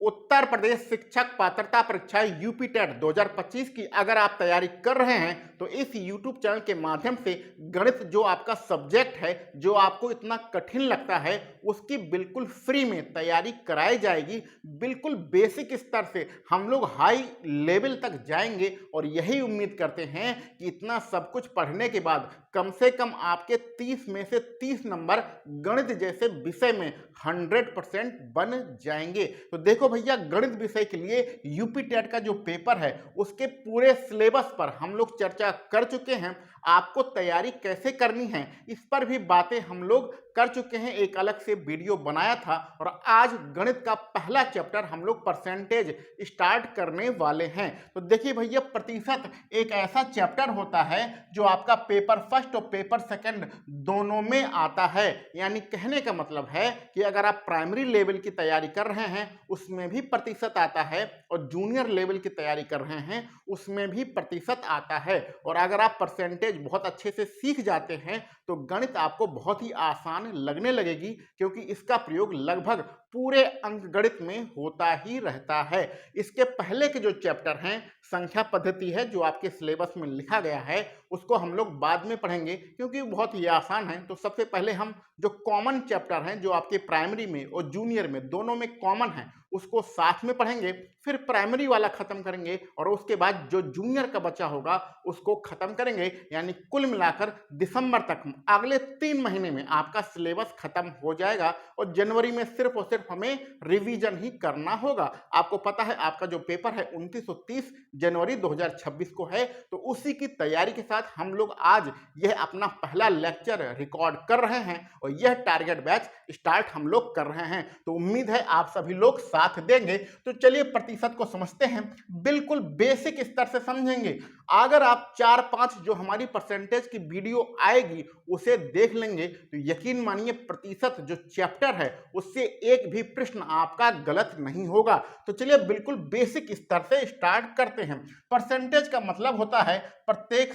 उत्तर प्रदेश शिक्षक पात्रता परीक्षा यूपी टेट 2025 की अगर आप तैयारी कर रहे हैं तो इस यूट्यूब चैनल के माध्यम से गणित जो आपका सब्जेक्ट है, जो आपको इतना कठिन लगता है, उसकी बिल्कुल फ्री में तैयारी कराई जाएगी। बिल्कुल बेसिक स्तर से हम लोग हाई लेवल तक जाएंगे और यही उम्मीद करते हैं कि इतना सब कुछ पढ़ने के बाद कम से कम आपके 30 में से 30 नंबर गणित जैसे विषय में 100% बन जाएंगे। तो देखो भैया, गणित विषय के लिए यूपी टेट का जो पेपर है उसके पूरे सिलेबस पर हम लोग चर्चा कर चुके हैं। आपको तैयारी कैसे करनी है इस पर भी बातें हम लोग कर चुके हैं, एक अलग से वीडियो बनाया था। और आज गणित का पहला चैप्टर हम लोग परसेंटेज स्टार्ट करने वाले हैं। तो देखिए भैया, प्रतिशत एक ऐसा चैप्टर होता है जो आपका पेपर फर्स्ट और पेपर सेकंड दोनों में आता है। यानी कहने का मतलब है कि अगर आप प्राइमरी लेवल की तैयारी कर रहे हैं उसमें भी प्रतिशत आता है, और जूनियर लेवल की तैयारी कर रहे हैं उसमें भी प्रतिशत आता है। और अगर आप परसेंटेज बहुत अच्छे से सीख जाते हैं तो गणित आपको बहुत ही आसान लगने लगेगी, क्योंकि इसका प्रयोग लगभग पूरे अंकगणित में होता ही रहता है। इसके पहले के जो चैप्टर हैं, संख्या पद्धति है जो आपके सिलेबस में लिखा गया है, उसको हम लोग बाद में पढ़ेंगे क्योंकि बहुत ही आसान है। तो सबसे पहले हम जो कॉमन चैप्टर हैं, जो आपके प्राइमरी में और जूनियर में दोनों में कॉमन है, उसको साथ में पढ़ेंगे। फिर प्राइमरी वाला खत्म करेंगे और उसके बाद जो जूनियर का बचा होगा उसको खत्म करेंगे। यानी कुल मिलाकर दिसंबर तक अगले 3 महीने में आपका सिलेबस खत्म हो जाएगा और जनवरी में सिर्फ और सिर्फ हमें रिवीजन ही करना होगा। आपको पता है आपका जो पेपर है 29 और 30 जनवरी 2026 को है। तो उसी की तैयारी के साथ हम लोग आज यह अपना पहला लेक्चर रिकॉर्ड कर रहे हैं और यह टारगेट बैच स्टार्ट हम लोग कर रहे हैं। तो उम्मीद है आप सभी लोग साथ देंगे। तो चलिए प्रतिशत को समझते हैं, बिल्कुल बेसिक स्तर से समझेंगे। अगर आप 4-5 जो हमारी परसेंटेज की वीडियो आएगी उसे देख लेंगे तो यकीन मानिए प्रतिशत जो चैप्टर है उससे एक भी प्रश्न आपका गलत नहीं होगा। तो चलिए बिल्कुल बेसिक स्तर से स्टार्ट करते हैं। परसेंटेज का मतलब होता है प्रत्येक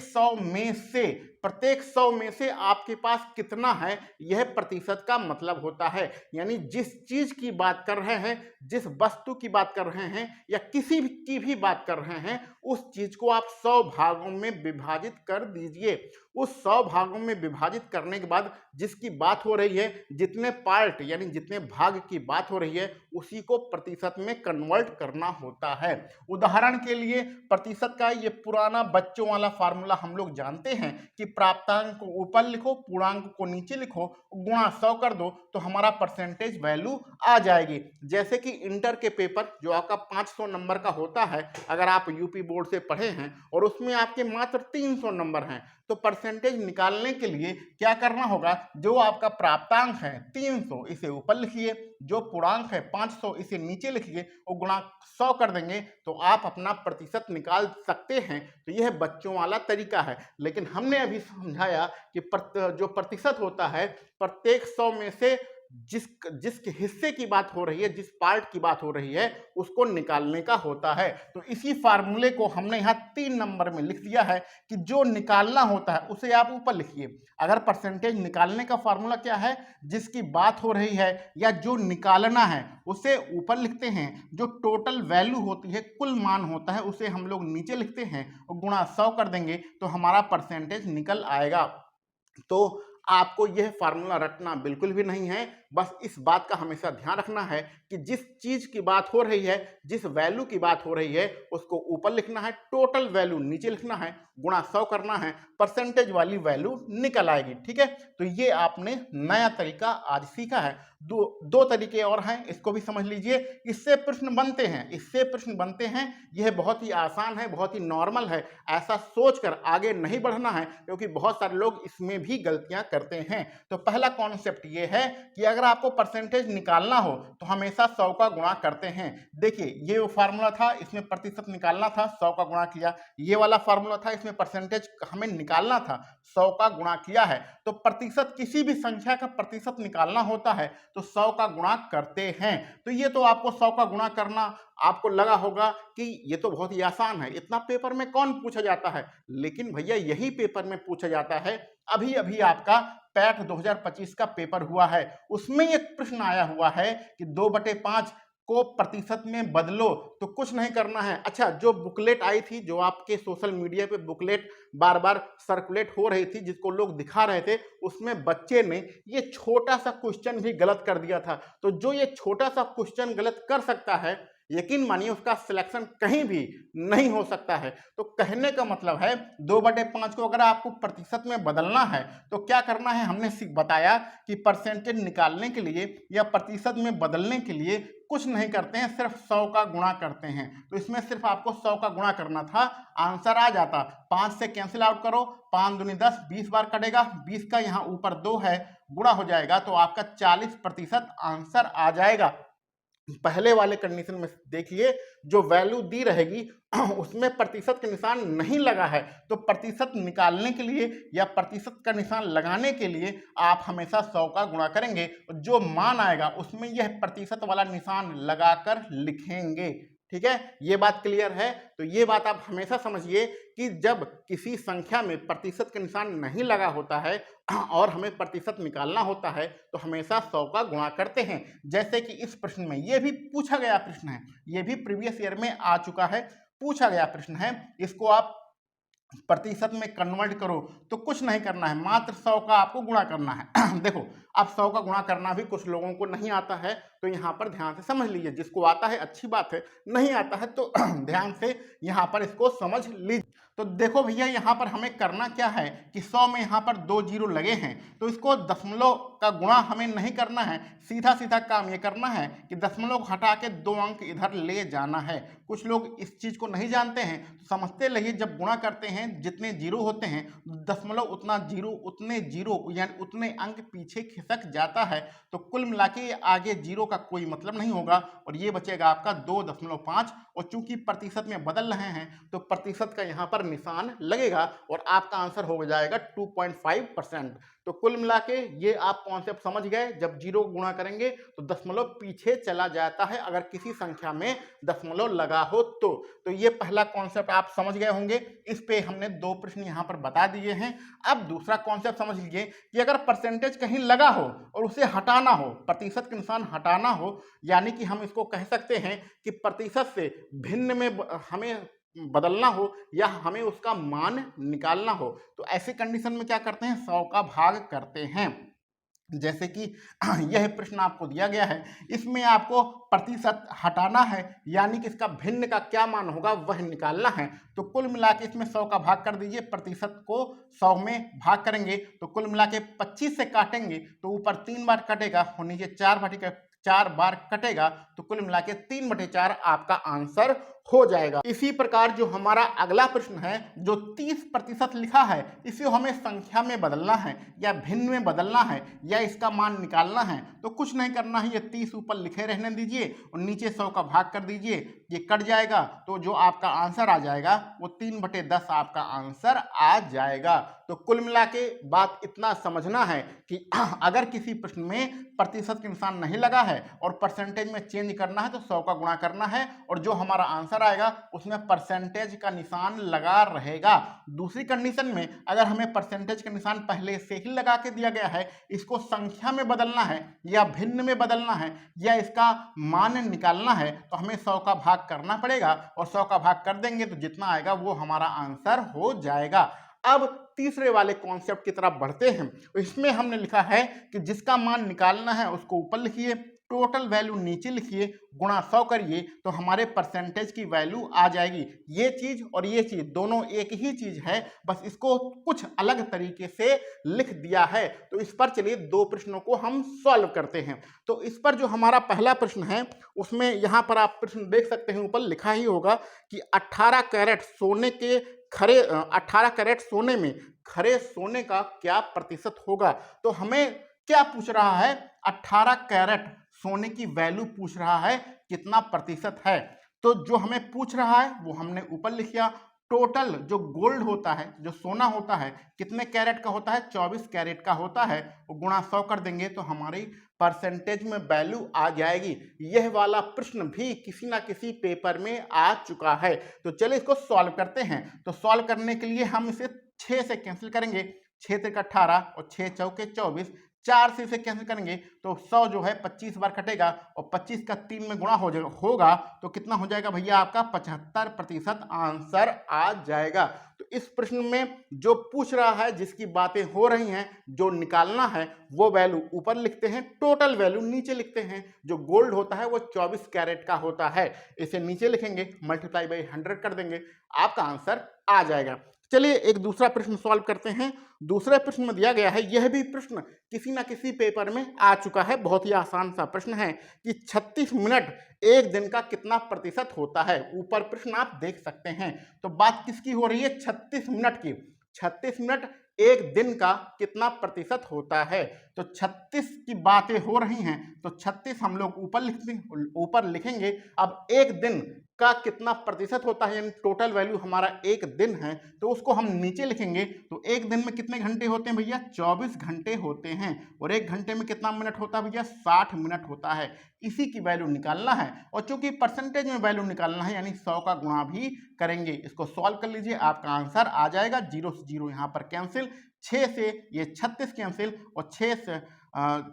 100 में से आपके पास कितना है, यह प्रतिशत का मतलब होता है। यानी जिस चीज की बात कर रहे हैं, जिस वस्तु की बात कर रहे हैं या किसी भी की भी बात कर रहे हैं, उस चीज को आप 100 भागों में विभाजित कर दीजिए। उस 100 भागों में विभाजित करने के बाद जिसकी बात हो रही है, जितने पार्ट यानी जितने भाग की बात हो रही है, उसी को प्रतिशत में कन्वर्ट करना होता है। उदाहरण के लिए प्रतिशत का ये पुराना बच्चों वाला फार्मूला हम लोग जानते हैं कि प्राप्तांक को ऊपर लिखो, पूर्णांक को नीचे लिखो, गुणा 100 कर दो तो हमारा परसेंटेज वैल्यू आ जाएगी। जैसे कि इंटर के पेपर जो आपका 500 नंबर का होता है, अगर आप यूपी बोर्ड से पढ़े हैं और उसमें आपके मात्र 300 नंबर हैं, तो परसेंटेज निकालने के लिए क्या करना होगा, जो आपका प्राप्तांक है 300 इसे ऊपर लिखिए, जो पूर्णांक है 500 इसे नीचे लिखिए और गुणा 100 कर देंगे तो आप अपना प्रतिशत निकाल सकते हैं। तो यह बच्चों वाला तरीका है। लेकिन हमने अभी समझाया कि जो प्रतिशत होता है प्रत्येक 100 में से जिस हिस्से की बात हो रही है, जिस पार्ट की बात हो रही है, उसको निकालने का होता है। तो इसी फार्मूले को हमने यहाँ 3 नंबर में लिख दिया है कि जो निकालना होता है उसे आप ऊपर लिखिए। अगर परसेंटेज निकालने का फार्मूला क्या है, जिसकी बात हो रही है या जो निकालना है उसे ऊपर लिखते हैं, जो टोटल वैल्यू होती है, कुल मान होता है, उसे हम लोग नीचे लिखते हैं और गुणा 100 कर देंगे तो हमारा परसेंटेज निकल आएगा। तो आपको यह फार्मूला रटना बिल्कुल भी नहीं है। बस इस बात का हमेशा ध्यान रखना है कि जिस चीज की बात हो रही है, जिस वैल्यू की बात हो रही है, उसको ऊपर लिखना है, टोटल वैल्यू नीचे लिखना है, गुणा 100 करना है, परसेंटेज वाली वैल्यू निकल आएगी। ठीक है, तो ये आपने नया तरीका आज सीखा है। दो तरीके और हैं, इसको भी समझ लीजिए। इससे प्रश्न बनते हैं, यह बहुत ही आसान है, बहुत ही नॉर्मल है। ऐसा सोचकर आगे नहीं बढ़ना है, क्योंकि बहुत सारे लोग इसमें भी गलतियां करते हैं। तो पहला कॉन्सेप्ट ये है कि अगर आपको परसेंटेज निकालना हो तो हमेशा 100 का गुणा करते हैं। देखिए, ये वो फार्मूला था, इसमें प्रतिशत निकालना था, 100 का गुणा किया। ये वाला फार्मूला था, इसमें परसेंटेज हमें निकालना था, 100 का गुणा किया है। तो प्रतिशत, किसी भी संख्या का प्रतिशत निकालना होता है तो 100 का गुणा करते हैं। तो ये तो आपको 100 का गुणा करना आपको लगा होगा कि ये तो बहुत ही आसान है, इतना पेपर में कौन पूछा जाता है। लेकिन भैया यही पेपर में पूछा जाता है। अभी अभी आपका पैट 2025 का पेपर हुआ है, उसमें एक प्रश्न आया हुआ है कि 2/5 को प्रतिशत में बदलो, तो कुछ नहीं करना है। अच्छा, जो बुकलेट आई थी, जो आपके सोशल मीडिया पे बुकलेट बार बार सर्कुलेट हो रही थी, जिसको लोग दिखा रहे थे, उसमें बच्चे ने ये छोटा सा क्वेश्चन भी गलत कर दिया था। तो जो ये छोटा सा क्वेश्चन गलत कर सकता है, यकीन मानिए उसका सिलेक्शन कहीं भी नहीं हो सकता है। तो कहने का मतलब है 2/5 को अगर आपको प्रतिशत में बदलना है तो क्या करना है, हमने बताया कि परसेंटेज निकालने के लिए या प्रतिशत में बदलने के लिए कुछ नहीं करते हैं, सिर्फ 100 का गुणा करते हैं। तो इसमें सिर्फ आपको 100 का गुणा करना था, आंसर आ जाता। 5 से कैंसिल आउट करो, 5 दूनी 10, 20 बार कटेगा, 20 का यहाँ ऊपर 2 है, गुणा हो जाएगा तो आपका 40% आंसर आ जाएगा। पहले वाले कंडीशन में देखिए, जो वैल्यू दी रहेगी उसमें प्रतिशत का निशान नहीं लगा है, तो प्रतिशत निकालने के लिए या प्रतिशत का निशान लगाने के लिए आप हमेशा 100 का गुणा करेंगे, जो मान आएगा उसमें यह प्रतिशत वाला निशान लगाकर लिखेंगे। ठीक है, ये बात क्लियर है। तो ये बात आप हमेशा समझिए कि जब किसी संख्या में प्रतिशत का निशान नहीं लगा होता है और हमें प्रतिशत निकालना होता है तो हमेशा 100 का गुणा करते हैं। जैसे कि इस प्रश्न में ये भी पूछा गया प्रश्न है, ये भी प्रीवियस ईयर में आ चुका है, पूछा गया प्रश्न है। इसको आप प्रतिशत में कन्वर्ट करो तो कुछ नहीं करना है, मात्र 100 का आपको गुणा करना है। देखो, अब 100 का गुणा करना भी कुछ लोगों को नहीं आता है, तो यहाँ पर ध्यान से समझ लीजिए। जिसको आता है अच्छी बात है, नहीं आता है तो ध्यान से यहाँ पर इसको समझ लीजिए। तो देखो भैया, यहाँ पर हमें करना क्या है कि 100 में यहाँ पर 2 जीरो लगे हैं, तो इसको दशमलव का गुणा हमें नहीं करना है, सीधा सीधा काम ये करना है कि दशमलव को हटा के 2 अंक इधर ले जाना है। कुछ लोग इस चीज को नहीं जानते हैं, तो समझते रहिए, जब गुणा करते हैं जितने जीरो होते हैं दशमलव उतना जीरो, उतने जीरो यानी उतने अंक पीछे खिसक जाता है, तो कुल मिला के आगे जीरो का कोई मतलब नहीं होगा और ये बचेगा आपका 2.5। और चूंकि प्रतिशत में बदल रहे हैं तो प्रतिशत का यहाँ पर निशान लगेगा और आपका आंसर हो जाएगा 2.5%। तो कुल मिला के ये आप कॉन्सेप्ट समझ गए, जब जीरो गुणा करेंगे तो दशमलव पीछे चला जाता है अगर किसी संख्या में दशमलव लगा हो तो ये पहला कॉन्सेप्ट आप समझ गए होंगे। इस पे हमने 2 प्रश्न यहाँ पर बता दिए हैं। अब दूसरा कॉन्सेप्ट समझ लीजिए कि अगर परसेंटेज कहीं लगा हो और उसे हटाना हो, प्रतिशत के निशान हटाना हो, यानी कि हम इसको कह सकते हैं कि प्रतिशत से भिन्न में हमें बदलना हो या हमें उसका मान निकालना हो, तो ऐसे कंडीशन में क्या करते हैं, 100 का भाग करते हैं। जैसे कि यह प्रश्न आपको दिया गया है, इसमें आपको प्रतिशत हटाना है, यानी कि इसका भिन्न का क्या मान होगा वह निकालना है। तो कुल मिला के इसमें 100 का भाग कर दीजिए, प्रतिशत को 100 में भाग करेंगे तो कुल मिला के 25 से काटेंगे तो ऊपर 3 बार कटेगा और नीचे 4 बार कटेगा, तो कुल मिला के 3/4 आपका आंसर हो जाएगा। इसी प्रकार जो हमारा अगला प्रश्न है, जो 30% लिखा है, इसे हमें संख्या में बदलना है या भिन्न में बदलना है या इसका मान निकालना है, तो कुछ नहीं करना है, ये 30 ऊपर लिखे रहने दीजिए और नीचे 100 का भाग कर दीजिए, ये कट जाएगा तो जो आपका आंसर आ जाएगा वो 3/10 आपका आंसर आ जाएगा। तो कुल मिला के बात इतना समझना है कि अगर किसी प्रश्न में प्रतिशत के निशान नहीं लगा है और परसेंटेज में चेंज करना है तो 100 का गुणा करना है और जो हमारा आंसर आएगा उसमें परसेंटेज का निशान लगा रहेगा। दूसरी कंडीशन में अगर हमें परसेंटेज का निशान पहले से ही लगा के दिया गया है, इसको संख्या में बदलना है या भिन्न में बदलना है या इसका मान निकालना है, तो हमें 100 का भाग करना पड़ेगा और 100 का भाग कर देंगे तो जितना आएगा वो हमारा आंसर हो जाएगा। अब तीसरे वाले कॉन्सेप्ट की तरफ बढ़ते हैं। इसमें हमने लिखा है कि जिसका मान निकालना है उसको ऊपर लिखिए, टोटल वैल्यू नीचे लिखिए, गुणा 100 करिए तो हमारे परसेंटेज की वैल्यू आ जाएगी। ये चीज और ये चीज दोनों एक ही चीज है, बस इसको कुछ अलग तरीके से लिख दिया है। तो इस पर चलिए 2 प्रश्नों को हम सॉल्व करते हैं। तो इस पर जो हमारा पहला प्रश्न है उसमें यहाँ पर आप प्रश्न देख सकते हैं, ऊपर लिखा ही होगा कि 18 कैरेट सोने के खरे 18 कैरेट सोने में खरे सोने का क्या प्रतिशत होगा। तो हमें क्या पूछ रहा है, 18 कैरेट सोने की वैल्यू पूछ रहा है, कितना प्रतिशत है। तो जो हमें पूछ रहा है वो हमने ऊपर लिख दिया। टोटल जो गोल्ड होता है, जो सोना होता है, कितने कैरेट का होता है, 24 कैरेट का होता है, वो गुणा 100 कर देंगे तो हमारी परसेंटेज में वैल्यू आ जाएगी। यह वाला प्रश्न भी किसी ना किसी पेपर में आ चुका है। तो चलिए इसको सॉल्व करते हैं। तो सॉल्व करने के लिए हम इसे 6 से कैंसिल करेंगे, 6 × 18 और 6 × 24, 4 से इसे कैंसिल करेंगे तो 100 जो है 25 बार कटेगा और 25 का 3 में गुणा होगा तो कितना हो जाएगा भैया आपका 75% आंसर आ जाएगा। तो इस प्रश्न में जो पूछ रहा है, जिसकी बातें हो रही हैं, जो निकालना है वो वैल्यू ऊपर लिखते हैं, टोटल वैल्यू नीचे लिखते हैं। जो गोल्ड होता है वो 24 कैरेट का होता है, इसे नीचे लिखेंगे, मल्टीप्लाई बाई 100 कर देंगे, आपका आंसर आ जाएगा। चलिए एक दूसरा प्रश्न सॉल्व करते हैं। दूसरे प्रश्न में दिया गया है, यह भी प्रश्न किसी ना किसी पेपर में आ चुका है, बहुत ही आसान सा प्रश्न है कि 36 मिनट एक दिन का कितना प्रतिशत होता है। ऊपर प्रश्न आप देख सकते हैं। तो बात किसकी हो रही है? 36 मिनट की। 36 मिनट एक दिन का कितना प्रतिशत होता है। तो 36 की बातें हो रही हैं तो 36 हम लोग ऊपर लिखेंगे। अब एक दिन का कितना प्रतिशत होता है, यानी टोटल वैल्यू हमारा एक दिन है, तो उसको हम नीचे लिखेंगे। तो एक दिन में कितने घंटे होते हैं भैया? 24 घंटे होते हैं। और एक घंटे में कितना मिनट होता है भैया? 60 मिनट होता है। इसी की वैल्यू निकालना है और चूंकि परसेंटेज में वैल्यू निकालना है यानी 100 का गुणा भी करेंगे। इसको सॉल्व कर लीजिए, आपका आंसर आ जाएगा। 0 से 0 यहाँ पर कैंसिल, 6 से ये 36 कैंसिल और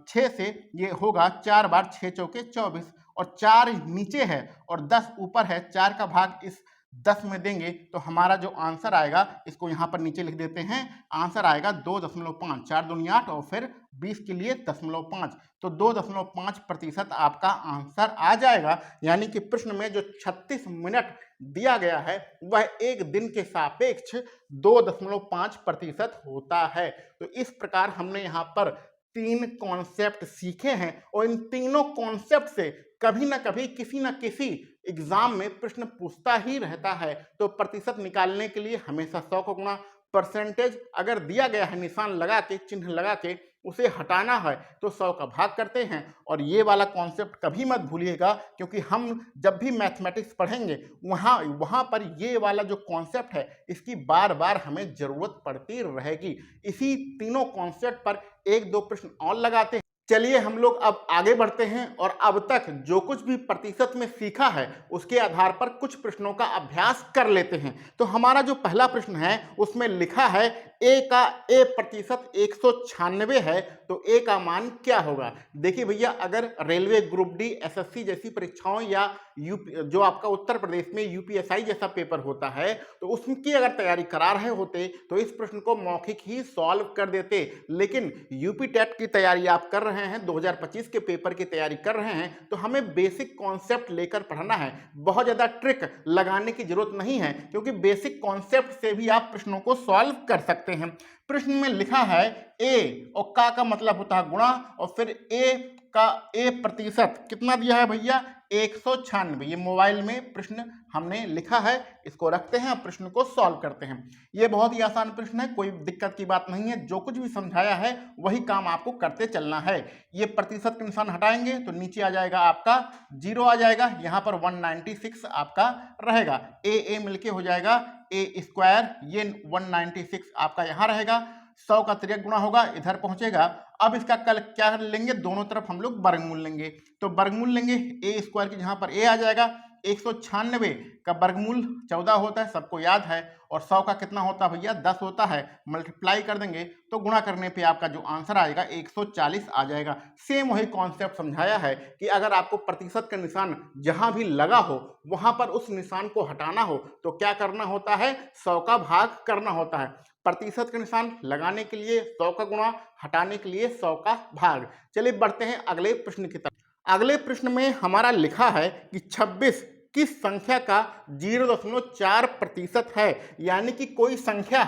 6 से ये होगा 4 बार 6 चौके 24 और 4 नीचे है और 10 ऊपर है। 4 का भाग इस 10 में देंगे तो हमारा जो आंसर आएगा, इसको यहाँ पर नीचे लिख देते हैं, आंसर आएगा 2.5। 4 दूनी 8 और फिर 20 के लिए 0.5, तो 2.5% आपका आंसर आ जाएगा। यानी कि प्रश्न में जो 36 मिनट दिया गया है वह एक दिन के सापेक्ष 2.5% होता है। तो इस प्रकार हमने यहाँ पर 3 कॉन्सेप्ट सीखे हैं और इन तीनों कॉन्सेप्ट से कभी ना कभी किसी ना किसी एग्जाम में प्रश्न पूछता ही रहता है। तो प्रतिशत निकालने के लिए हमेशा 100 को गुणा, परसेंटेज अगर दिया गया है निशान लगा के, चिन्ह लगा के उसे हटाना है तो 100 का भाग करते हैं। और ये वाला कॉन्सेप्ट कभी मत भूलिएगा, क्योंकि हम जब भी मैथमेटिक्स पढ़ेंगे वहाँ पर ये वाला जो कॉन्सेप्ट है इसकी बार बार हमें ज़रूरत पड़ती रहेगी। इसी तीनों कॉन्सेप्ट पर 1-2 प्रश्न और लगाते हैं। चलिए हम लोग अब आगे बढ़ते हैं और अब तक जो कुछ भी प्रतिशत में सीखा है उसके आधार पर कुछ प्रश्नों का अभ्यास कर लेते हैं। तो हमारा जो पहला प्रश्न है उसमें लिखा है ए का ए प्रतिशत 196 है तो ए का मान क्या होगा। देखिए भैया, अगर रेलवे ग्रुप डी, एसएससी जैसी परीक्षाओं या जो आपका उत्तर प्रदेश में यूपीएसआई जैसा पेपर होता है तो उसकी अगर तैयारी करा रहे होते तो इस प्रश्न को मौखिक ही सॉल्व कर देते। लेकिन यूपी टेट की तैयारी आप कर रहे हैं, 2025 के पेपर की तैयारी कर रहे हैं, तो हमें बेसिक कॉन्सेप्ट लेकर पढ़ना है। बहुत ज़्यादा ट्रिक लगाने की जरूरत नहीं है, क्योंकि बेसिक कॉन्सेप्ट से भी आप प्रश्नों को सॉल्व कर सकते हैं। प्रश्न में लिखा है ए और का मतलब होता है गुणा, और फिर ए का ए प्रतिशत कितना दिया है भैया? 196। ये मोबाइल में प्रश्न हमने लिखा है, इसको रखते हैं, प्रश्न को सॉल्व करते हैं। ये बहुत ही आसान प्रश्न है, कोई दिक्कत की बात नहीं है। जो कुछ भी समझाया है वही काम आपको करते चलना है। ये प्रतिशत के निशान हटाएंगे तो नीचे आ जाएगा आपका 0 आ जाएगा, यहाँ पर 196 आपका रहेगा। ए मिलके हो जाएगा ए स्क्वायर, ये 196 आपका यहाँ रहेगा। 100 का तिर्यक गुणा होगा, इधर पहुंचेगा। अब इसका कल क्या कर लेंगे, दोनों तरफ हम लोग वर्गमूल लेंगे। तो वर्गमूल लेंगे ए स्क्वायर की जहां पर ए आ जाएगा, 196 का वर्गमूल 14 होता है, सबको याद है। और 100 का कितना होता है भैया? 10 होता है। मल्टीप्लाई कर देंगे तो गुणा करने पे आपका जो आंसर आएगा 140 आ जाएगा। सेम वही कॉन्सेप्ट समझाया है कि अगर आपको प्रतिशत का निशान जहां भी लगा हो वहां पर उस निशान को हटाना हो तो क्या करना होता है? 100 का भाग करना होता है। प्रतिशत का निशान लगाने के लिए 100 का गुणा, हटाने के लिए 100 का भाग। चलिए बढ़ते हैं अगले प्रश्न की तरफ। अगले प्रश्न में हमारा लिखा है कि 26 किस संख्या का 0.4% है। यानी कि कोई संख्या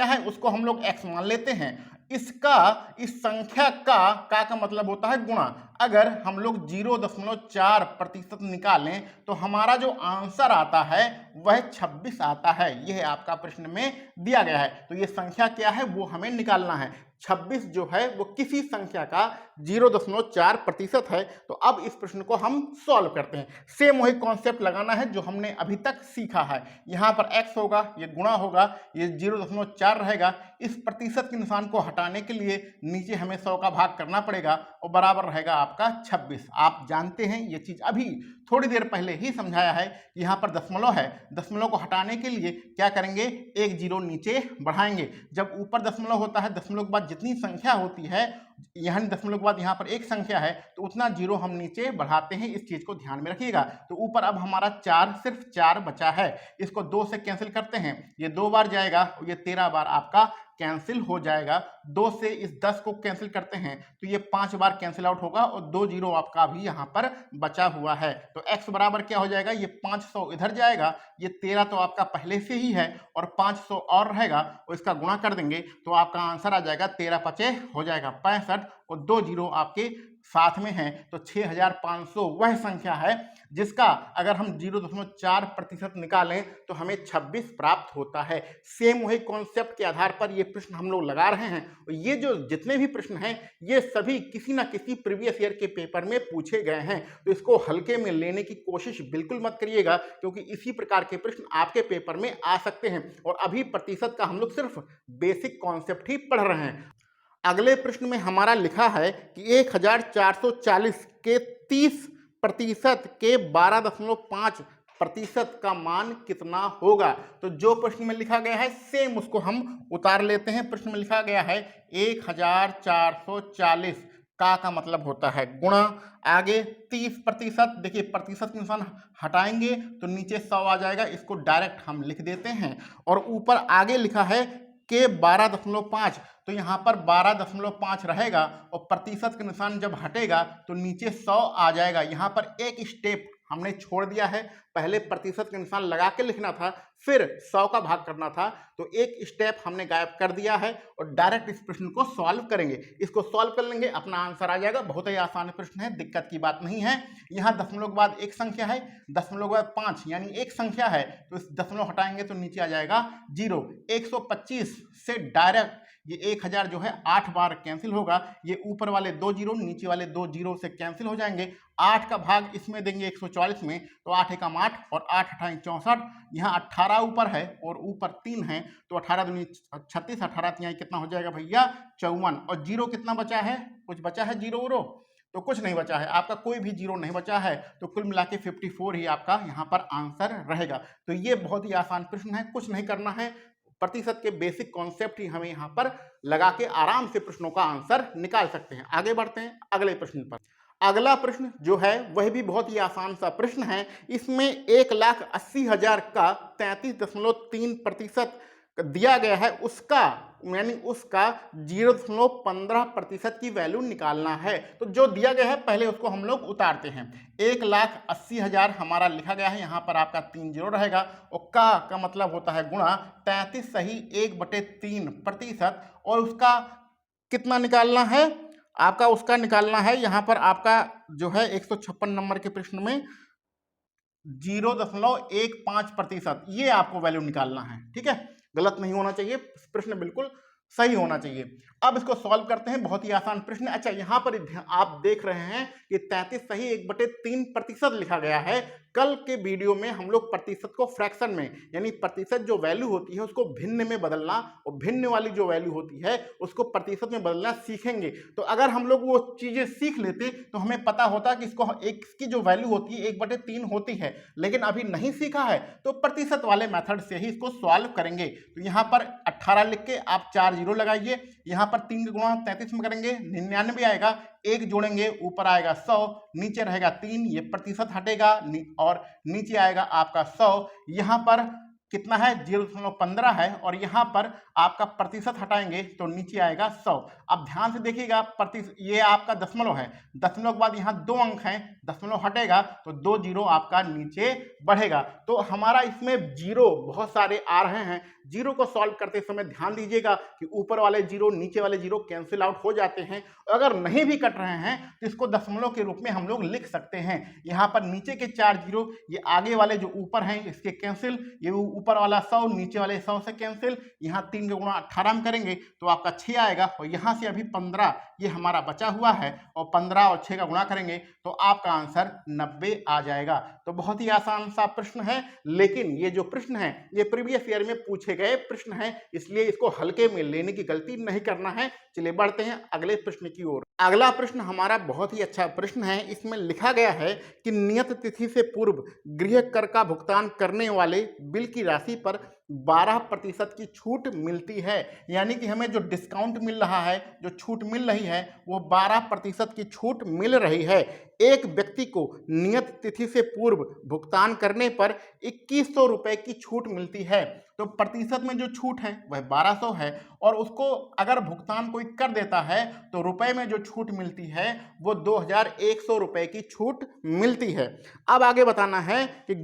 है उसको हम लोग x मान लेते हैं। इसका इस संख्या का मतलब होता है गुणा। अगर हम लोग 0.4% निकालें तो हमारा जो आंसर आता है वह 26 आता है। यह आपका प्रश्न में दिया गया है। तो ये संख्या क्या है वो हमें निकालना है। 26 जो है वो किसी संख्या का 0.4% है। तो अब इस प्रश्न को हम सॉल्व करते हैं। सेम वही कॉन्सेप्ट लगाना है जो हमने अभी तक सीखा है। यहाँ पर x होगा, ये गुणा होगा, ये 0.4 रहेगा। इस प्रतिशत के निशान को हटाने के लिए नीचे हमें 100 का भाग करना पड़ेगा और बराबर रहेगा आपका 26। आप जानते हैं ये चीज अभी थोड़ी देर पहले ही समझाया है। यहाँ पर दशमलव है, दशमलव को हटाने के लिए क्या करेंगे, एक जीरो नीचे बढ़ाएंगे। जब ऊपर दशमलव होता है, दशमलव के बाद जितनी संख्या होती है, यहाँ दशमलव के बाद यहाँ पर एक संख्या है, तो उतना जीरो हम नीचे बढ़ाते हैं। इस चीज को ध्यान में रखिएगा। तो ऊपर अब हमारा 4, सिर्फ 4 बचा है। इसको 2 से कैंसिल करते हैं, ये 2 बार जाएगा, ये 13 बार आपका कैंसिल हो जाएगा। 2 से इस 10 को कैंसिल करते हैं तो ये 5 बार कैंसिल आउट होगा और 2 जीरो आपका भी यहाँ पर बचा हुआ है। तो x बराबर क्या हो जाएगा, ये 500 इधर जाएगा, ये 13 तो आपका पहले से ही है और 500 और रहेगा और इसका गुणा कर देंगे तो आपका आंसर आ जाएगा 13 पचे हो जाएगा 65 और 2 जीरो आपके साथ में है। तो 6500 वह संख्या है जिसका अगर हम 0.4% निकालें तो हमें 26 प्राप्त होता है। सेम वही कॉन्सेप्ट के आधार पर ये प्रश्न हम लोग लगा रहे हैं और ये जो जितने भी प्रश्न हैं ये सभी किसी ना किसी प्रीवियस ईयर के पेपर में पूछे गए हैं। तो इसको हल्के में लेने की कोशिश बिल्कुल मत करिएगा, क्योंकि इसी प्रकार के प्रश्न आपके पेपर में आ सकते हैं और अभी प्रतिशत का हम लोग सिर्फ बेसिक कॉन्सेप्ट ही पढ़ रहे हैं। अगले प्रश्न में हमारा लिखा है कि 1440 के 30% के 12.5% का मान कितना होगा। तो जो प्रश्न में लिखा गया है सेम उसको हम उतार लेते हैं। प्रश्न में लिखा गया है 1440 का मतलब होता है गुणा, आगे 30%। देखिए प्रतिशत के निशान हटाएंगे तो नीचे 100 आ जाएगा, इसको डायरेक्ट हम लिख देते हैं। और ऊपर आगे लिखा है के 12.5, तो यहाँ पर 12.5 रहेगा और प्रतिशत के निशान जब हटेगा तो नीचे 100 आ जाएगा। यहाँ पर एक स्टेप हमने छोड़ दिया है, पहले प्रतिशत के निशान लगा के लिखना था, फिर 100 का भाग करना था, तो एक स्टेप हमने गायब कर दिया है और डायरेक्ट इस प्रश्न को सॉल्व करेंगे। इसको सॉल्व कर लेंगे, अपना आंसर आ जाएगा। बहुत ही आसान प्रश्न है, दिक्कत की बात नहीं है। यहाँ दशमलव के बाद एक संख्या है, दशमलव के बाद 5 यानी एक संख्या है, तो इस दशमलव हटाएंगे तो नीचे आ जाएगा 0। 125 से डायरेक्ट ये 1000 जो है 8 बार कैंसिल होगा। ये ऊपर वाले 2 जीरो, नीचे वाले 2 जीरो से कैंसिल हो जाएंगे। 8 का भाग इसमें देंगे 144 में, तो 8 एकम 8 और 8 अठाई 64। यहाँ 18 ऊपर है और ऊपर 3 है, तो 18 दूनी 36, 18 यहाँ कितना हो जाएगा भैया 54। और जीरो कितना बचा है, कुछ बचा है जीरो उरो, तो कुछ नहीं बचा है, आपका कोई भी जीरो नहीं बचा है। तो कुल मिला के 54 ही आपका यहाँ पर आंसर रहेगा। तो ये बहुत ही आसान प्रश्न है, कुछ नहीं करना है, प्रतिशत के बेसिक कॉन्सेप्ट ही हमें यहाँ पर लगा के आराम से प्रश्नों का आंसर निकाल सकते हैं। आगे बढ़ते हैं अगले प्रश्न पर। अगला प्रश्न जो है वह भी बहुत ही आसान सा प्रश्न है। इसमें 1,80,000 का 33.3% दिया गया है, उसका यानी उसका 0.15% की वैल्यू निकालना है। तो जो दिया गया है पहले उसको हम लोग उतारते हैं। 1,80,000 हमारा लिखा गया है, यहाँ पर आपका 3 जीरो रहेगा और का मतलब होता है गुणा 33 सही 1/3%। और उसका कितना निकालना है, आपका उसका निकालना है यहाँ पर आपका जो है 156 नंबर के प्रश्न में 0.15%, ये आपको वैल्यू निकालना है। ठीक है, गलत नहीं होना चाहिए, प्रश्न बिल्कुल सही होना चाहिए। अब इसको सॉल्व करते हैं, बहुत ही आसान प्रश्न है। अच्छा, यहाँ पर आप देख रहे हैं कि 33 सही 1/3% लिखा गया है। कल के वीडियो में हम लोग प्रतिशत को फ्रैक्शन में यानी प्रतिशत जो वैल्यू होती है उसको भिन्न में बदलना और भिन्न वाली जो वैल्यू होती है उसको प्रतिशत में बदलना सीखेंगे। तो अगर हम लोग वो चीजें सीख लेते तो हमें पता होता कि इसको इसकी जो वैल्यू होती है 1/3 होती है, लेकिन अभी नहीं सीखा है तो प्रतिशत वाले मेथड से ही इसको सॉल्व करेंगे। तो यहाँ पर 18 लिख के आप 4 जीरो लगाइए, यहाँ पर 3 गुणा 33 में करेंगे 99 आएगा, 1 जोड़ेंगे ऊपर आएगा 100, नीचे रहेगा 3, ये प्रतिशत हटेगा और नीचे आएगा आपका 100। यहाँ पर कितना है 0.15 है और यहाँ पर आपका प्रतिशत हटाएंगे तो नीचे आएगा 100। अब ध्यान से देखिएगा, प्रतिशत ये आपका दशमलव है, दशमलव के बाद यहाँ 2 अंक हैं, दशमलव हटेगा तो 2 जीरो आपका नीचे बढ़ेगा। तो हमारा इसमें जीरो बहुत सारे आ रहे हैं। जीरो को सॉल्व करते समय ध्यान दीजिएगा कि ऊपर वाले जीरो नीचे वाले जीरो कैंसिल आउट हो जाते हैं। अगर नहीं भी कट रहे हैं तो इसको दशमलव के रूप में हम लोग लिख सकते हैं। यहाँ पर नीचे के 4 जीरो, ये आगे वाले जो ऊपर हैं इसके कैंसिल, ये ऊपर वाला 100 नीचे वाले 100 से कैंसिल, यहाँ 3 का गुणा 18 में करेंगे तो आपका 6 आएगा, और यहाँ से अभी 15 ये हमारा बचा हुआ है, और 15 और 6 का गुणा करेंगे तो आपका आंसर 90 आ जाएगा। तो बहुत ही आसान सा प्रश्न है, लेकिन ये जो प्रश्न है ये प्रीवियस ईयर में पूछे गए प्रश्न है, इसलिए इसको हल्के में लेने की गलती नहीं करना है। चलिए बढ़ते हैं अगले प्रश्न की ओर। अगला प्रश्न हमारा बहुत ही अच्छा प्रश्न है। इसमें लिखा गया है कि नियत तिथि से पूर्व गृह कर का भुगतान करने वाले बिल की राशि पर 12% की छूट मिलती है। यानी कि हमें जो डिस्काउंट मिल रहा है, जो छूट मिल रही है, वो 12% की छूट मिल रही है। एक व्यक्ति को नियत तिथि से पूर्व भुगतान करने पर 2100 रुपए की छूट मिलती है। तो प्रतिशत में जो छूट है वह 1200 है, और उसको अगर भुगतान कोई कर देता है तो रुपए में जो छूट मिलती है वो 2100 रुपए की छूट मिलती है। अब आगे बताना है कि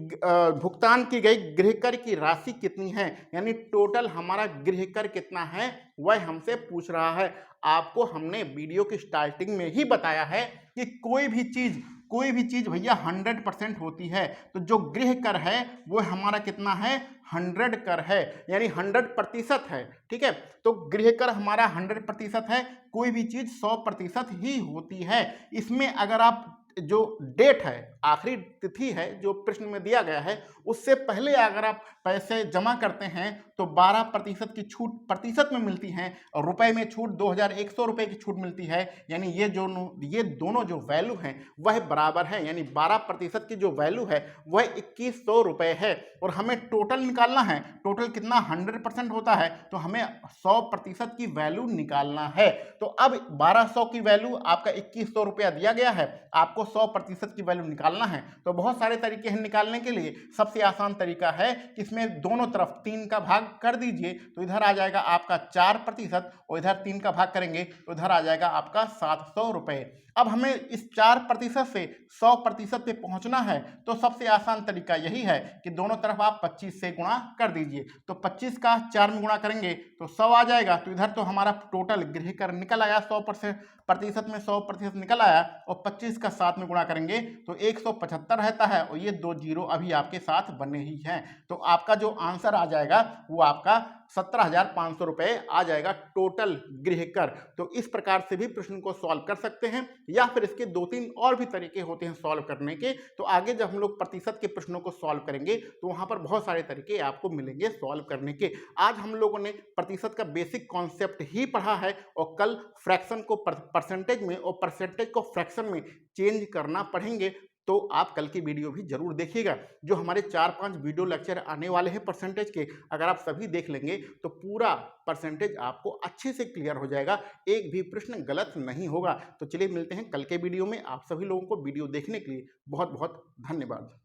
भुगतान की गई गृह कर की राशि कितनी है, यानी टोटल हमारा गृह कर कितना है वह हमसे पूछ रहा है। आपको हमने वीडियो की स्टार्टिंग में ही बताया है कि कोई भी चीज भैया 100% होती है, तो जो गृह कर है वो हमारा कितना है, 100 कर है, यानी 100% है। ठीक है, तो गृह कर हमारा 100% है, कोई भी चीज 100% ही होती है। इसमें अगर आप जो डेट है, आखिरी तिथि है जो प्रश्न में दिया गया है, उससे पहले अगर आप पैसे जमा करते हैं तो 12% की छूट प्रतिशत में मिलती है, और रुपए में छूट 2100 रुपए की छूट मिलती है। यानी ये दोनों जो वैल्यू हैं वह बराबर है, यानी 12% की जो वैल्यू है वह 2100 रुपए है। और हमें टोटल निकालना है, टोटल कितना 100% होता है, तो हमें 100% की वैल्यू निकालना है। तो अब 1200 की वैल्यू आपका 2100 रुपया दिया गया है, आपको 100% की वैल्यू निकालना है। तो बहुत सारे तरीके हैं निकालने के लिए। सबसे आसान तरीका है कि इसमें दोनों तरफ 3 का भाग कर दीजिए, तो इधर आ जाएगा आपका 4%, और इधर 3 का भाग करेंगे तो इधर आ जाएगा आपका 700 रुपए। अब हमें इस 4% से 100% पे पहुंचना है, तो सबसे आसान तरीका यही है कि दोनों तरफ आप 25 से गुणा कर दीजिए। तो 25 का 4 में गुणा करेंगे तो 100 आ जाएगा। तो इधर तो हमारा टोटल गृह कर निकल आया, 100% में 100% निकल आया, और 25 का 7 में गुणा करेंगे तो 175 रहता है, और ये 2 जीरो अभी आपके साथ बने ही हैं। तो आपका जो आंसर आ जाएगा वो आपका 17,500 रुपए आ जाएगा टोटल गृह कर। तो इस प्रकार से भी प्रश्न को सॉल्व कर सकते हैं, या फिर इसके 2-3 और भी तरीके होते हैं सॉल्व करने के। तो आगे जब हम लोग प्रतिशत के प्रश्नों को सॉल्व करेंगे तो वहां पर बहुत सारे तरीके आपको मिलेंगे सॉल्व करने के। आज हम लोगों ने प्रतिशत का बेसिक कॉन्सेप्ट ही पढ़ा है, और कल फ्रैक्शन को परसेंटेज में और परसेंटेज को फ्रैक्शन में चेंज करना पढ़ेंगे। तो आप कल की वीडियो भी जरूर देखिएगा। जो हमारे 4-5 वीडियो लेक्चर आने वाले हैं परसेंटेज के, अगर आप सभी देख लेंगे तो पूरा परसेंटेज आपको अच्छे से क्लियर हो जाएगा, एक भी प्रश्न गलत नहीं होगा। तो चलिए मिलते हैं कल के वीडियो में। आप सभी लोगों को वीडियो देखने के लिए बहुत बहुत धन्यवाद।